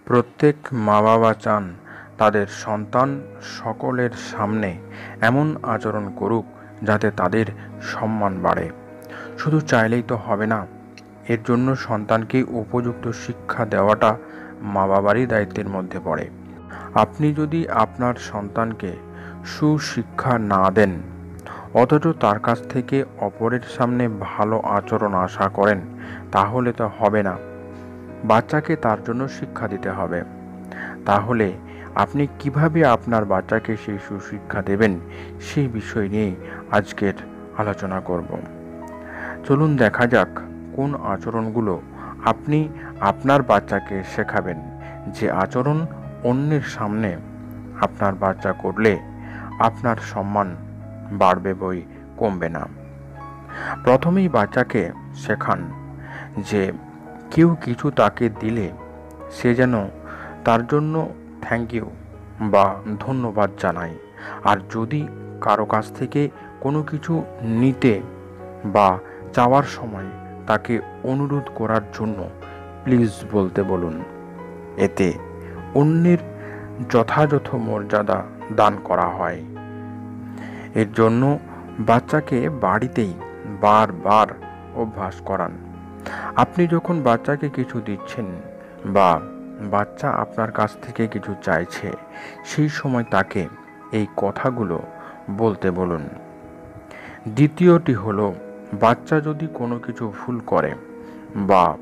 প্রত্যেক মা-বাবা চান তাদের সন্তান সকলের সামনে এমন আচরণ করুক যাতে তাদের সম্মান বাড়ে। শুধু চাইলেই তো হবে না, এর জন্য সন্তানকে উপযুক্ত শিক্ষা দেওয়াটা মা-বাবারই দায়িত্বের মধ্যে পড়ে। আপনি যদি আপনার সন্তানকে সুশিক্ষা না দেন, অথচ তার কাছ থেকে অপরের সামনে ভালো আচরণ আশা করেন, তাহলে তো হবে না। বাচ্চাকে তার জন্য শিক্ষা দিতে হবে। তাহলে আপনি কিভাবে আপনার বাচ্চাকে সেই সুশিক্ষা দেবেন, সেই বিষয় নিয়ে আজকের আলোচনা করব। চলুন দেখা যাক কোন আচরণগুলো আপনি আপনার বাচ্চাকে শেখাবেন, যে আচরণ অন্যের সামনে আপনার বাচ্চা করলে আপনার সম্মান বাড়বে বই কমবে না। প্রথমেই বাচ্চাকে শেখান যে কেউ কিছু তাকে দিলে সে যেন তার জন্য থ্যাংক ইউ বা ধন্যবাদ জানায়। আর যদি কারো কাছ থেকে কোনো কিছু নিতে বা চাওয়ার সময় তাকে অনুরোধ করার জন্য প্লিজ বলতে বলুন। এতে অন্যের যথাযথ মর্যাদা দান করা হয়। এর জন্য বাচ্চাকে বাড়িতেই বারবার অভ্যাস করান। আপনি যখন বাচ্চাকে কিছু দিচ্ছেন বা বাচ্চা আপনার কাছ থেকে কিছু চাইছে, সেই সময় তাকে এই কথাগুলো বলতে বলুন। দ্বিতীয়টি হলো, বাচ্চা যদি কোনো কিছু ভুল করে বা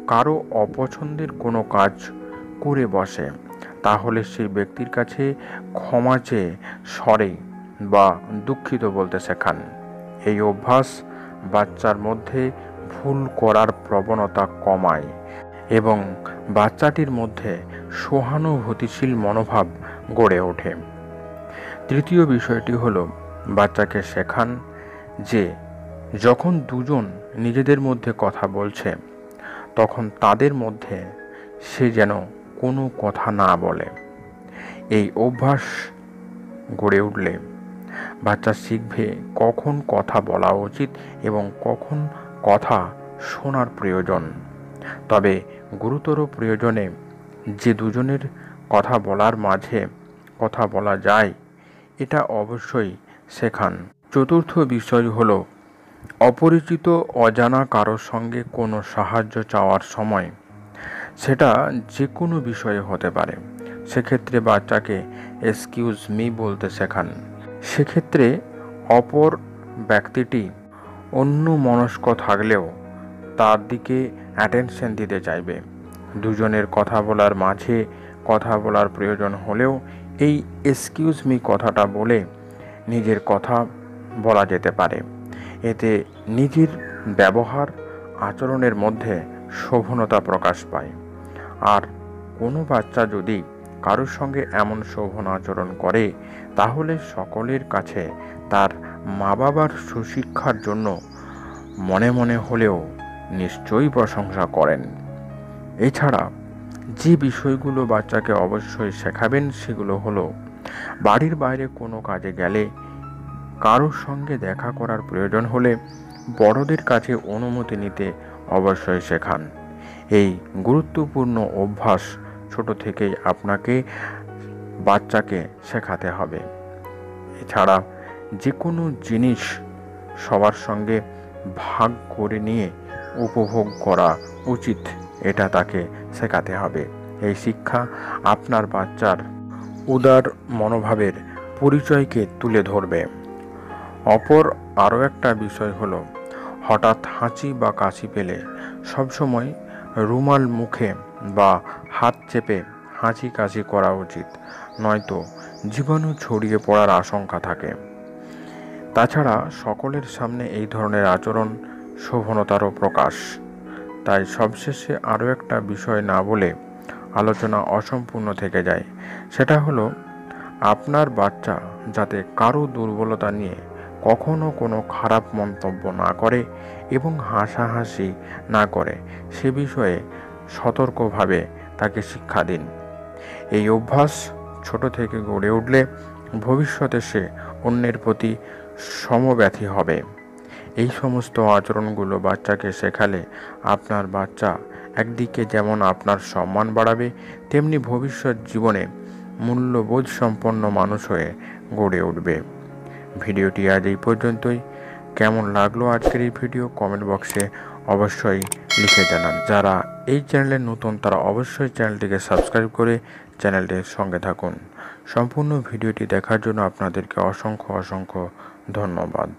কারো অপছন্দের কোনো কাজ করে বসে, তাহলে সেই ব্যক্তির কাছে ক্ষমা চেয়ে সরি বা দুঃখিত বলতে শেখান। এই অভ্যাস বাচ্চার মধ্যে ভুল করার প্রবণতা কমায় এবং বাচ্চাটির মধ্যে সহানুভূতিশীল মনোভাব গড়ে ওঠে। তৃতীয় বিষয়টি হলো, বাচ্চাকে শেখান যে যখন দুজন নিজেদের মধ্যে কথা বলছে, তখন তাদের মধ্যে সে যেন কোনো কথা না বলে। এই অভ্যাস গড়ে উঠলে বাচ্চা শিখবে কখন কথা বলা উচিত এবং কখন কথা শোনার প্রয়োজন। তবে গুরুতর প্রয়োজনে যে দুজনের কথা বলার মাঝে কথা বলা যায়, এটা অবশ্যই শেখান। চতুর্থ বিষয় হলো, অপরিচিত অজানা কারোর সঙ্গে কোনো সাহায্য চাওয়ার সময়, সেটা যে কোনো বিষয়ে হতে পারে, সেক্ষেত্রে বাচ্চাকে এক্সকিউজ মি বলতে শেখান। সেক্ষেত্রে অপর ব্যক্তিটি অন্য মনস্ক থাকলেও তার দিকে অ্যাটেনশন দিতে চাইবে। দুজনের কথা বলার মাঝে কথা বলার প্রয়োজন হলেও এই এক্সকিউজ মি কথাটা বলে নিজের কথা বলা যেতে পারে। এতে নিজের ব্যবহার আচরণের মধ্যে শোভনতা প্রকাশ পায়। আর কোনো বাচ্চা যদি কারোর সঙ্গে এমন শোভন আচরণ করে, তাহলে সকলের কাছে তার মা বাবার সুশিক্ষার জন্য মনে মনে হলেও নিশ্চয়ই প্রশংসা করেন। এছাড়া যে বিষয়গুলো বাচ্চাকে অবশ্যই শেখাবেন, সেগুলো হলো, বাড়ির বাইরে কোনো কাজে গেলে, কারোর সঙ্গে দেখা করার প্রয়োজন হলে বড়দের কাছে অনুমতি নিতে অবশ্যই শেখান। এই গুরুত্বপূর্ণ অভ্যাস ছোট থেকেই আপনাকে বাচ্চাকে শেখাতে হবে। এছাড়া যে কোনো জিনিস সবার সঙ্গে ভাগ করে নিয়ে উপভোগ করা উচিত, এটা তাকে শেখাতে হবে। এই শিক্ষা আপনার বাচ্চার উদার মনোভাবের পরিচয়কে তুলে ধরবে। অপর আরও একটা বিষয় হলো, হঠাৎ হাঁচি বা কাশি পেলে সবসময় রুমাল মুখে বা হাত চেপে হাঁচি কাশি করা উচিত, নয়তো জীবাণু ছড়িয়ে পড়ার আশঙ্কা থাকে। তাছাড়া সকলের সামনে এই ধরনের আচরণ শোভনতারও প্রকাশ। তাই সবশেষে আরও একটা বিষয় না বলে আলোচনা অসম্পূর্ণ থেকে যায়। সেটা হলো, আপনার বাচ্চা যাতে কারো দুর্বলতা নিয়ে কখনো কোনো খারাপ মন্তব্য না করে এবং হাসাহাসি না করে, সে বিষয়ে সতর্কভাবে তাকে শিক্ষা দিন। এই অভ্যাস ছোট থেকে গড়ে উঠলে ভবিষ্যতে সে অন্যের প্রতি সমব্যথী হবে। এই সমস্ত আচরণগুলো বাচ্চাকে শেখালে আপনার বাচ্চা একদিকে যেমন আপনার সম্মান বাড়াবে, তেমনি ভবিষ্যৎ জীবনে মূল্যবোধ সম্পন্ন মানুষ হয়ে গড়ে উঠবে। ভিডিওটি আজ এই পর্যন্তই। কেমন লাগলো আজকের এই ভিডিও কমেন্ট বক্সে অবশ্যই লিখে জানান। যারা এই চ্যানেলে নতুন তারা অবশ্যই চ্যানেলটিকে সাবস্ক্রাইব করে চ্যানেলটির সঙ্গে থাকুন। সম্পূর্ণ ভিডিওটি দেখার জন্য আপনাদেরকে অসংখ্য ধন্যবাদ।